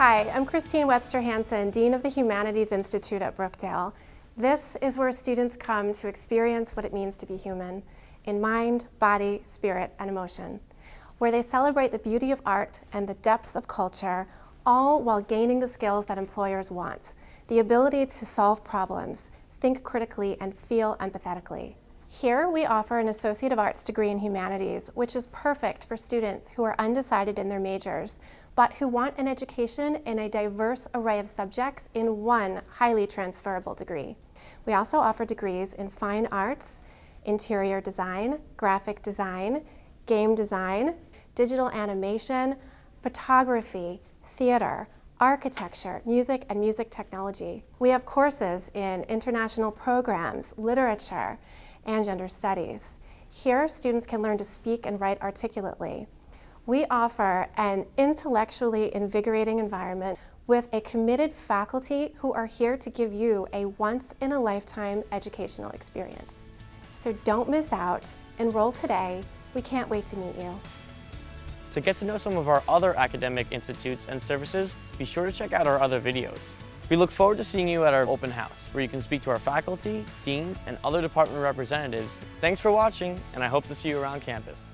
Hi, I'm Christine Webster-Hanson, Dean of the Humanities Institute at Brookdale. This is where students come to experience what it means to be human, in mind, body, spirit, and emotion, where they celebrate the beauty of art and the depths of culture, all while gaining the skills that employers want, the ability to solve problems, think critically, and feel empathetically. Here we offer an Associate of Arts degree in Humanities, which is perfect for students who are undecided in their majors, but who want an education in a diverse array of subjects in one highly transferable degree. We also offer degrees in fine arts, interior design, graphic design, game design, digital animation, photography, theater, architecture, music, and music technology. We have courses in international programs, literature, and gender studies. Here, students can learn to speak and write articulately. We offer an intellectually invigorating environment with a committed faculty who are here to give you a once-in-a-lifetime educational experience. So don't miss out. Enroll today. We can't wait to meet you. To get to know some of our other academic institutes and services, be sure to check out our other videos. We look forward to seeing you at our open house, where you can speak to our faculty, deans, and other department representatives. Thanks for watching, and I hope to see you around campus.